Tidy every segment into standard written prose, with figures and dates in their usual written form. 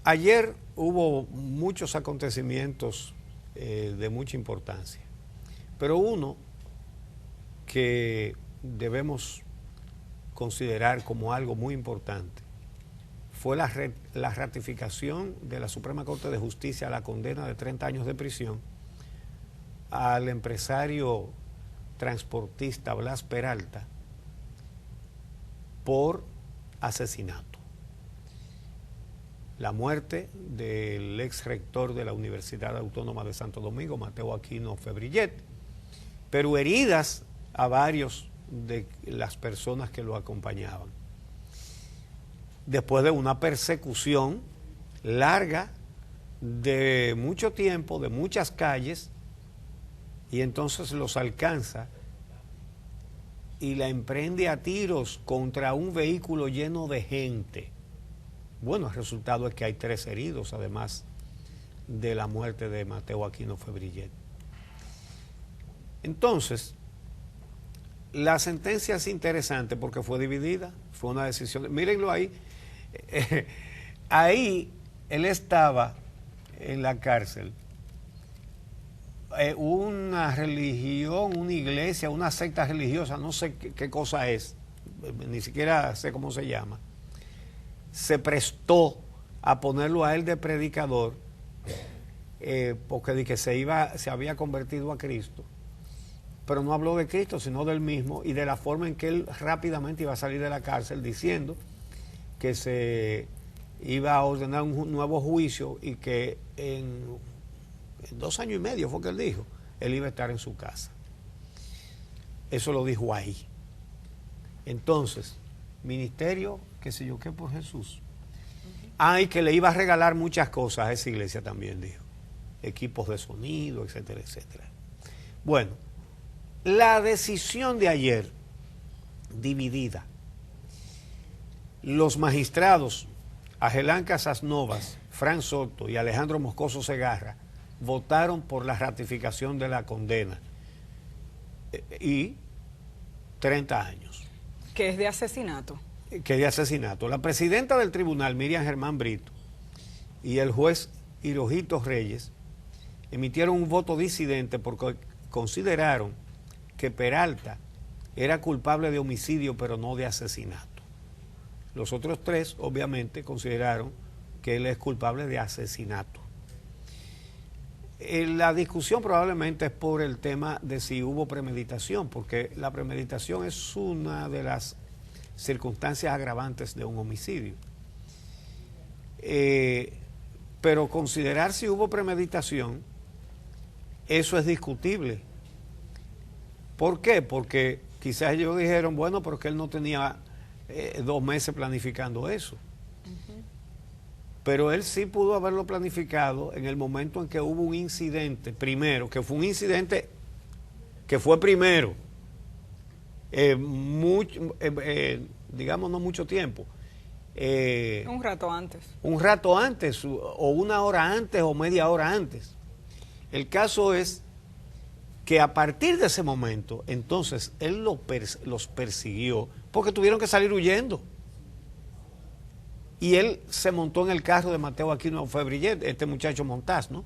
Ayer hubo muchos acontecimientos de mucha importancia, pero uno que debemos considerar como algo muy importante fue la ratificación de la Suprema Corte de Justicia a la condena de 30 años de prisión al empresario transportista Blas Peralta por asesinato. La muerte del ex rector de la Universidad Autónoma de Santo Domingo, Mateo Aquino Febrillet, pero heridas a varios de las personas que lo acompañaban. Después de una persecución larga de mucho tiempo, de muchas calles, y entonces los alcanza y la emprende a tiros contra un vehículo lleno de gente. Bueno, el resultado es que hay 3 heridos, además de la muerte de Mateo Aquino Febrillet. Entonces, la sentencia es interesante porque fue dividida, fue una decisión. Mírenlo ahí. Ahí él estaba en la cárcel. Una religión, una iglesia, una secta religiosa, no sé qué cosa es, ni siquiera sé cómo se llama, se prestó a ponerlo a él de predicador, porque de que se había convertido a Cristo, pero no habló de Cristo, sino del mismo y de la forma en que él rápidamente iba a salir de la cárcel, diciendo que se iba a ordenar un nuevo juicio y que en 2 años y medio fue que él dijo, él iba a estar en su casa. Eso lo dijo ahí. Entonces, ministerio, qué sé yo qué, por Jesús. Y que le iba a regalar muchas cosas a esa iglesia también, dijo. Equipos de sonido, etcétera, etcétera. Bueno, la decisión de ayer, dividida. Los magistrados, Ajelán Casas Novas, Fran Soto y Alejandro Moscoso Segarra, votaron por la ratificación de la condena y 30 años. Que es de asesinato. Que de asesinato. La presidenta del tribunal, Miriam Germán Brito, y el juez Hirojito Reyes emitieron un voto disidente porque consideraron que Peralta era culpable de homicidio pero no de asesinato. Los otros 3 obviamente consideraron que él es culpable de asesinato. La discusión probablemente es por el tema de si hubo premeditación, porque la premeditación es una de las circunstancias agravantes de un homicidio. Pero considerar si hubo premeditación, eso es discutible. ¿Por qué? Porque quizás ellos dijeron, bueno, pero que él no tenía 2 meses planificando eso. Pero él sí pudo haberlo planificado en el momento en que hubo un incidente, primero, que fue un incidente que fue primero, digamos no mucho tiempo. Un rato antes. Un rato antes, o 1 hora antes, o media hora antes. El caso es que a partir de ese momento, entonces, él los persiguió, porque tuvieron que salir huyendo. Y él se montó en el carro de Mateo Aquino Febrillet, este muchacho Montaz, ¿no?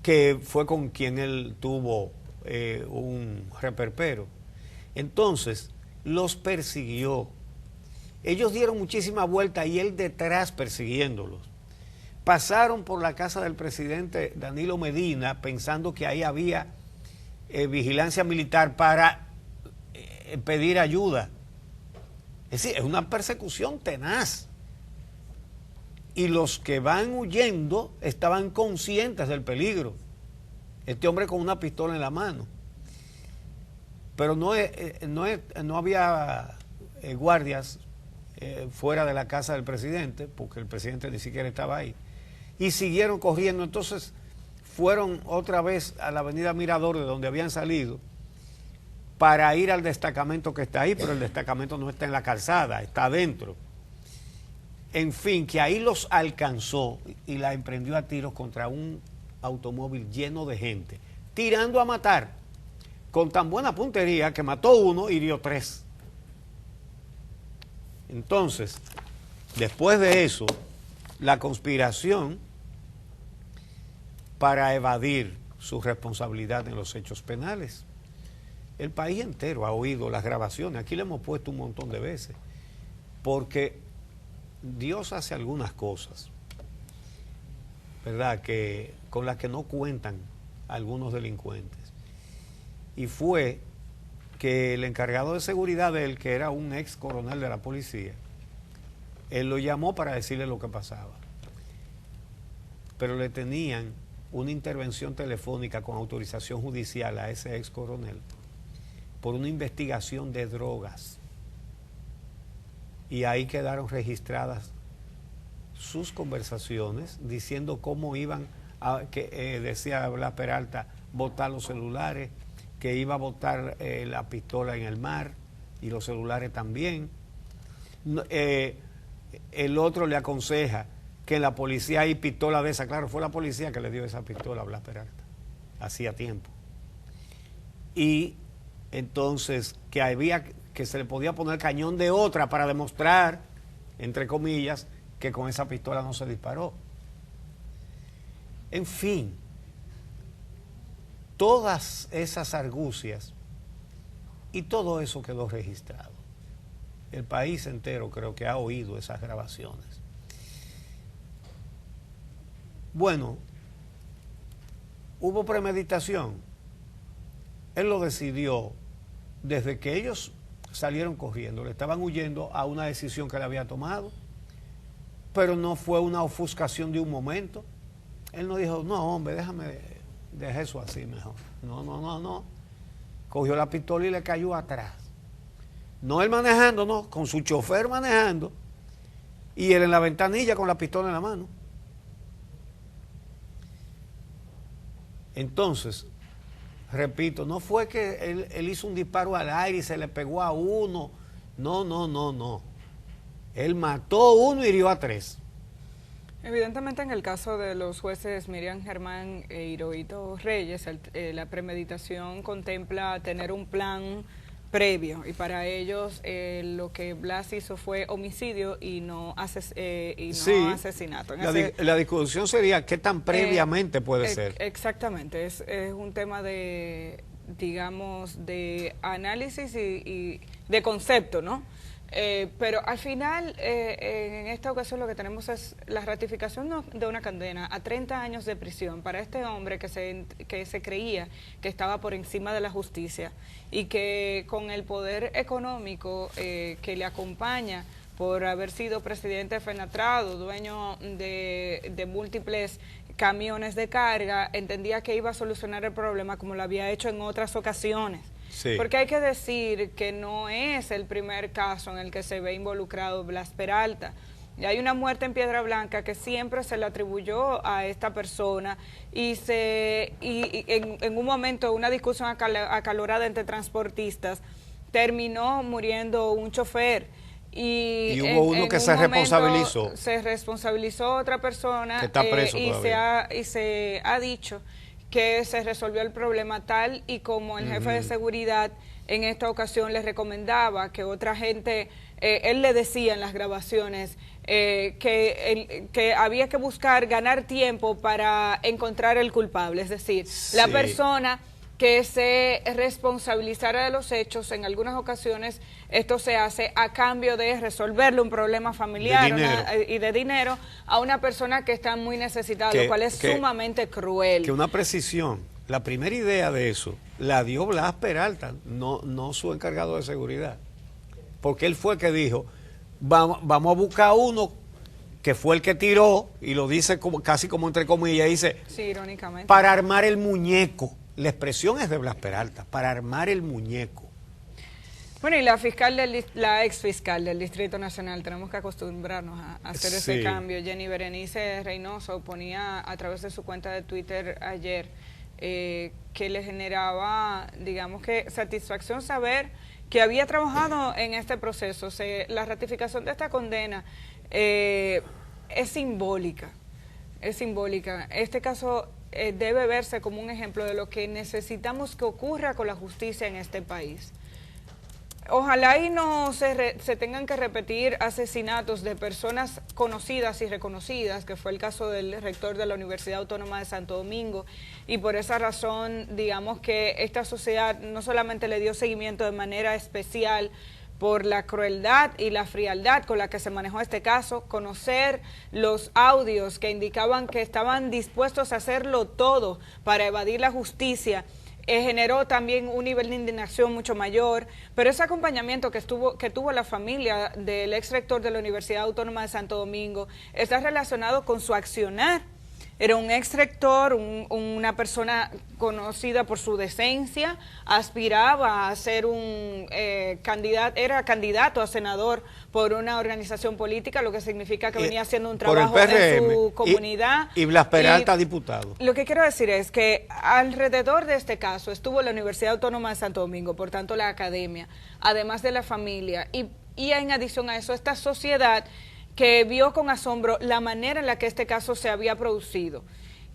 Que fue con quien él tuvo un reperpero. Entonces, los persiguió. Ellos dieron muchísima vuelta y él detrás persiguiéndolos. Pasaron por la casa del presidente Danilo Medina pensando que ahí había vigilancia militar para pedir ayuda. Es decir, es una persecución tenaz. Y los que van huyendo estaban conscientes del peligro. Este hombre con una pistola en la mano. Pero no había guardias fuera de la casa del presidente, porque el presidente ni siquiera estaba ahí. Y siguieron corriendo. Entonces fueron otra vez a la avenida Mirador, de donde habían salido, para ir al destacamento que está ahí, pero el destacamento no está en la calzada, está adentro. En fin, que ahí los alcanzó y la emprendió a tiros contra un automóvil lleno de gente, tirando a matar, con tan buena puntería que mató 1 y hirió 3. Entonces, después de eso, la conspiración para evadir su responsabilidad en los hechos penales. El país entero ha oído las grabaciones, aquí le hemos puesto un montón de veces, porque Dios hace algunas cosas, ¿verdad?, que con las que no cuentan algunos delincuentes. Y fue que el encargado de seguridad de él, que era un ex coronel de la policía, él lo llamó para decirle lo que pasaba. Pero le tenían una intervención telefónica con autorización judicial a ese ex coronel por una investigación de drogas. Y ahí quedaron registradas sus conversaciones diciendo cómo iban a, decía Blas Peralta, botar los celulares, que iba a botar la pistola en el mar y los celulares también. El otro le aconseja que en la policía hay pistola de esa. Claro, fue la policía que le dio esa pistola a Blas Peralta, hacía tiempo. Y entonces que se le podía poner cañón de otra para demostrar, entre comillas, que con esa pistola no se disparó. En fin, todas esas argucias y todo eso quedó registrado. El país entero creo que ha oído esas grabaciones. Bueno, hubo premeditación. Él lo decidió desde que ellos salieron corriendo, le estaban huyendo a una decisión que él había tomado, pero no fue una ofuscación de un momento. Él no dijo, no hombre, deja eso así mejor. No. Cogió la pistola y le cayó atrás. No él manejando, no, con su chofer manejando y él en la ventanilla con la pistola en la mano. Entonces, repito, no fue que él hizo un disparo al aire y se le pegó a uno. No. Él mató a uno y hirió a tres. Evidentemente, en el caso de los jueces Miriam Germán e Hirohito Reyes, la premeditación contempla tener un plan previo, y para ellos lo que Blas hizo fue homicidio y no asesinato. La discusión sería qué tan previamente puede ser. Exactamente, es un tema de, digamos, de análisis y de concepto, ¿no? Pero al final, en esta ocasión lo que tenemos es la ratificación de una condena a 30 años de prisión para este hombre que se creía que estaba por encima de la justicia y que con el poder económico que le acompaña por haber sido presidente de Fenatrado, dueño de múltiples camiones de carga, entendía que iba a solucionar el problema como lo había hecho en otras ocasiones. Sí. Porque hay que decir que no es el primer caso en el que se ve involucrado Blas Peralta. Y hay una muerte en Piedra Blanca que siempre se le atribuyó a esta persona y en un momento una discusión acalorada entre transportistas terminó muriendo un chofer. Y hubo uno que se responsabilizó. Se responsabilizó otra persona que está preso todavía. y se ha dicho que se resolvió el problema tal y como el jefe de seguridad en esta ocasión le recomendaba que otra gente, él le decía en las grabaciones que había que ganar tiempo para encontrar el culpable, es decir, la persona que se responsabilizara de los hechos. En algunas ocasiones esto se hace a cambio de resolverle un problema familiar y de dinero a una persona que está muy necesitada, lo cual es sumamente cruel. Que una precisión, la primera idea de eso la dio Blas Peralta, no su encargado de seguridad, porque él fue el que dijo, vamos a buscar uno que fue el que tiró, y lo dice casi como entre comillas, dice, sí, irónicamente, para armar el muñeco. La expresión es de Blas Peralta, para armar el muñeco. Bueno, y la ex fiscal del Distrito Nacional, tenemos que acostumbrarnos a hacer ese cambio. Jenny Berenice Reynoso ponía a través de su cuenta de Twitter ayer que le generaba, digamos que satisfacción saber que había trabajado en este proceso. La ratificación de esta condena es simbólica, Este caso debe verse como un ejemplo de lo que necesitamos que ocurra con la justicia en este país. Ojalá y no se tengan que repetir asesinatos de personas conocidas y reconocidas, que fue el caso del rector de la Universidad Autónoma de Santo Domingo, y por esa razón, digamos que esta sociedad no solamente le dio seguimiento de manera especial por la crueldad y la frialdad con la que se manejó este caso, conocer los audios que indicaban que estaban dispuestos a hacerlo todo para evadir la justicia, generó también un nivel de indignación mucho mayor, pero ese acompañamiento que tuvo la familia del ex rector de la Universidad Autónoma de Santo Domingo está relacionado con su accionar. Era un ex rector, una persona conocida por su decencia, aspiraba a ser era candidato a senador por una organización política, lo que significa que venía haciendo un trabajo en su comunidad. Y Blas Peralta, diputado. Lo que quiero decir es que alrededor de este caso estuvo la Universidad Autónoma de Santo Domingo, por tanto la academia, además de la familia, y en adición a eso, esta sociedad que vio con asombro la manera en la que este caso se había producido.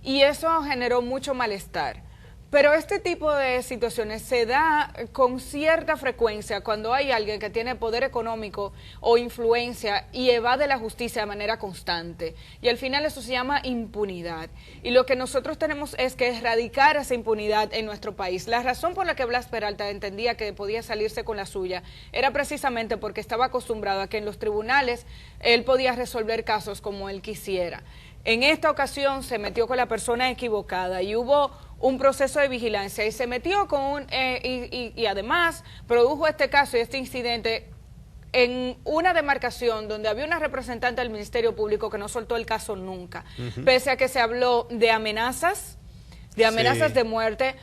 Y eso generó mucho malestar. Pero este tipo de situaciones se da con cierta frecuencia cuando hay alguien que tiene poder económico o influencia y evade la justicia de manera constante. Y al final eso se llama impunidad. Y lo que nosotros tenemos es que erradicar esa impunidad en nuestro país. La razón por la que Blas Peralta entendía que podía salirse con la suya era precisamente porque estaba acostumbrado a que en los tribunales él podía resolver casos como él quisiera. En esta ocasión se metió con la persona equivocada y hubo un proceso de vigilancia y se metió con y además produjo este caso y este incidente en una demarcación donde había una representante del Ministerio Público que no soltó el caso nunca, pese a que se habló de amenazas de muerte.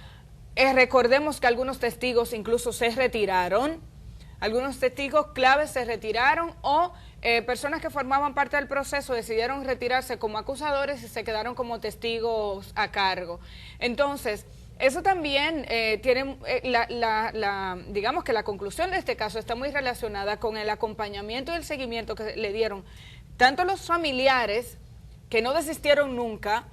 Recordemos que algunos testigos incluso se retiraron, algunos testigos claves se retiraron o personas que formaban parte del proceso decidieron retirarse como acusadores y se quedaron como testigos a cargo. Entonces, eso también tiene, digamos que la conclusión de este caso está muy relacionada con el acompañamiento y el seguimiento que le dieron tanto los familiares, que no desistieron nunca,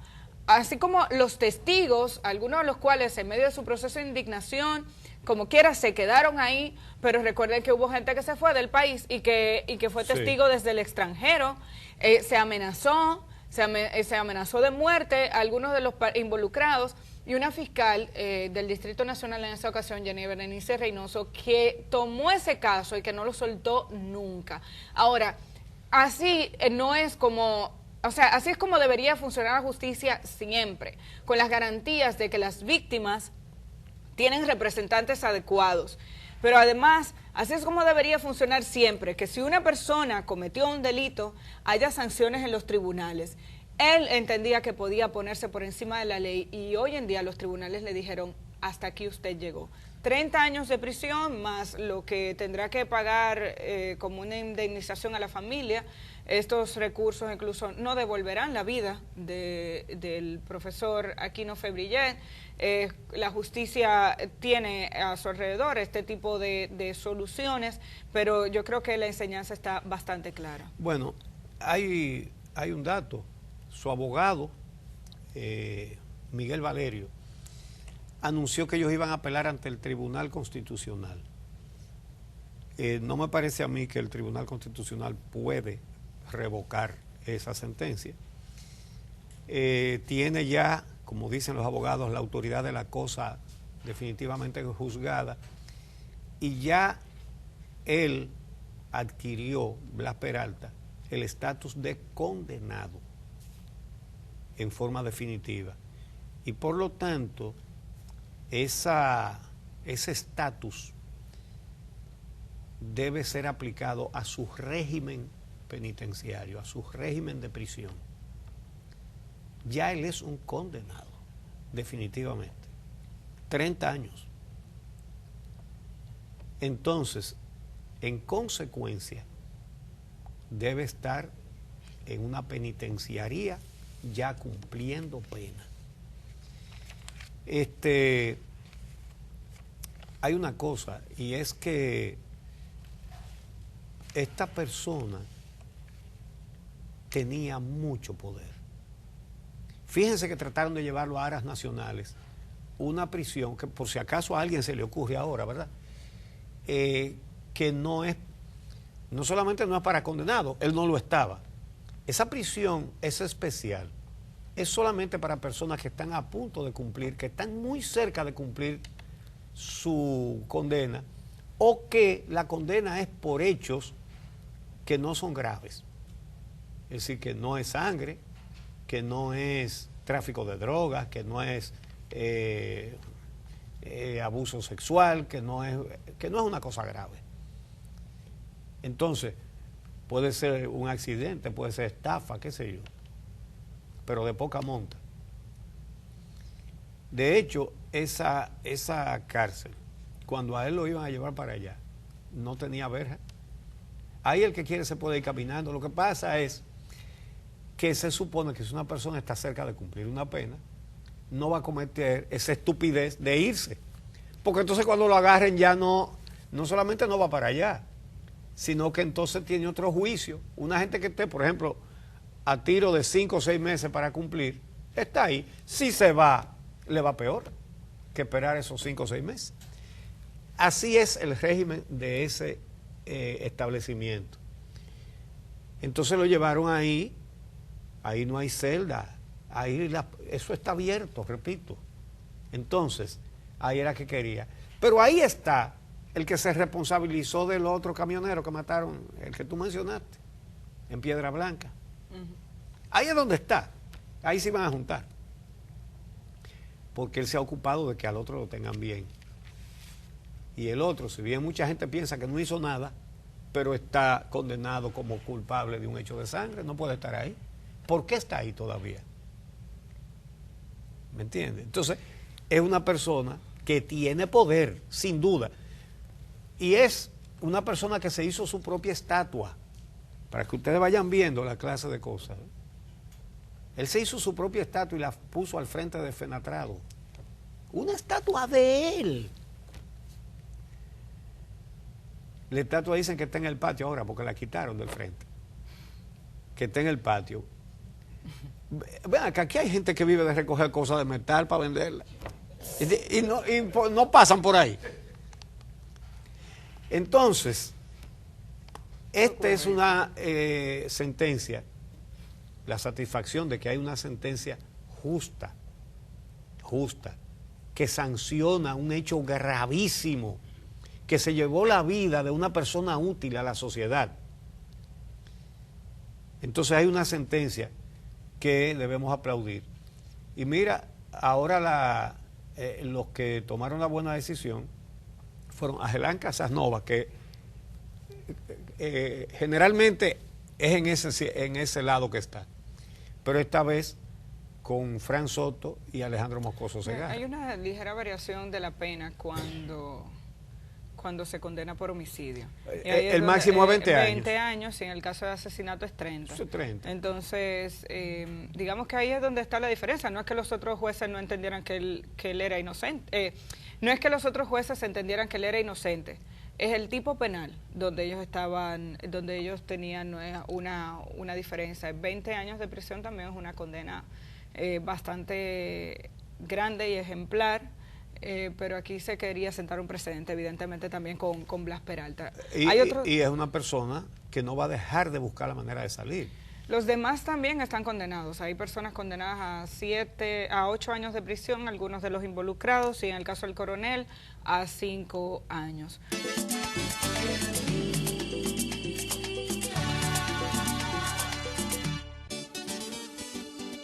así como los testigos, algunos de los cuales en medio de su proceso de indignación, como quiera, se quedaron ahí, pero recuerden que hubo gente que se fue del país y que fue testigo desde el extranjero. Se amenazó de muerte a algunos de los involucrados, y una fiscal del Distrito Nacional en esa ocasión, Jenny Berenice Reynoso, que tomó ese caso y que no lo soltó nunca. Ahora, así no es como... O sea, así es como debería funcionar la justicia siempre, con las garantías de que las víctimas tienen representantes adecuados. Pero además, así es como debería funcionar siempre, que si una persona cometió un delito, haya sanciones en los tribunales. Él entendía que podía ponerse por encima de la ley y hoy en día los tribunales le dijeron, hasta aquí usted llegó. 30 años de prisión más lo que tendrá que pagar como una indemnización a la familia. Estos recursos incluso no devolverán la vida del profesor Aquino Febrillet. La justicia tiene a su alrededor este tipo de soluciones, pero yo creo que la enseñanza está bastante clara. Bueno, hay un dato. Su abogado, Miguel Valerio, anunció que ellos iban a apelar ante el Tribunal Constitucional. No me parece a mí que el Tribunal Constitucional puede revocar esa sentencia. Tiene ya, como dicen los abogados, la autoridad de la cosa definitivamente juzgada, y ya él adquirió, Blas Peralta, el estatus de condenado en forma definitiva, y por lo tanto ese estatus debe ser aplicado a su régimen penitenciario, a su régimen de prisión. Ya él es un condenado, definitivamente. 30 años. Entonces, en consecuencia, debe estar en una penitenciaría ya cumpliendo pena. Hay una cosa, y es que esta persona tenía mucho poder. Fíjense que trataron de llevarlo a aras nacionales, una prisión que por si acaso a alguien se le ocurre ahora, ¿verdad? que no solamente no es para condenados, él no lo estaba. Esa prisión es especial, es solamente para personas que están a punto de cumplir, que están muy cerca de cumplir su condena, o que la condena es por hechos que no son graves. Es decir, que no es sangre, que no es tráfico de drogas, que no es abuso sexual, que no es una cosa grave. Entonces, puede ser un accidente, puede ser estafa, qué sé yo, pero de poca monta. De hecho, esa cárcel, cuando a él lo iban a llevar para allá, no tenía verja. Ahí el que quiere se puede ir caminando. Lo que pasa es que se supone que si una persona está cerca de cumplir una pena, no va a cometer esa estupidez de irse. Porque entonces cuando lo agarren ya no solamente no va para allá, sino que entonces tiene otro juicio. Una gente que esté, por ejemplo, a tiro de 5 o 6 meses para cumplir, está ahí. Si se va, le va peor que esperar esos 5 o 6 meses. Así es el régimen de ese establecimiento. Entonces lo llevaron ahí no hay celda, eso está abierto, repito. Entonces, ahí era que quería. Pero ahí está el que se responsabilizó del otro camionero que mataron, el que tú mencionaste, en Piedra Blanca. Ahí es donde está, ahí se van a juntar. Porque él se ha ocupado de que al otro lo tengan bien. Y el otro, si bien mucha gente piensa que no hizo nada, pero está condenado como culpable de un hecho de sangre, no puede estar ahí. ¿Por qué está ahí todavía? ¿Me entiendes? Entonces, es una persona que tiene poder, sin duda. Y es una persona que se hizo su propia estatua, para que ustedes vayan viendo la clase de cosas. Él se hizo su propia estatua y la puso al frente de Fenatrado. Una estatua de él. La estatua dicen que está en el patio ahora porque la quitaron del frente. Que está en el patio. Vean que aquí hay gente que vive de recoger cosas de metal para venderlas. Y no pasan por ahí. Entonces, esta es una sentencia, la satisfacción de que hay una sentencia justa, que sanciona un hecho gravísimo, que se llevó la vida de una persona útil a la sociedad. Entonces hay una sentencia que debemos aplaudir. Y mira, ahora los que tomaron la buena decisión fueron Ajelán Casanova, que generalmente es en ese lado que está, pero esta vez con Fran Soto y Alejandro Moscoso Segarra. Hay una ligera variación de la pena cuando se condena por homicidio. El máximo es 20 años. 20 años, y en el caso de asesinato es 30. Eso es 30. Entonces, digamos que ahí es donde está la diferencia. No es que los otros jueces no entendieran que él era inocente. No es que los otros jueces entendieran que él era inocente. Es el tipo penal donde ellos tenían una diferencia. 20 años de prisión también es una condena bastante grande y ejemplar. Pero aquí se quería sentar un precedente, evidentemente, también con Blas Peralta. Y es una persona que no va a dejar de buscar la manera de salir. Los demás también están condenados. Hay personas condenadas a 8 años de prisión, algunos de los involucrados, y en el caso del coronel, a 5 años.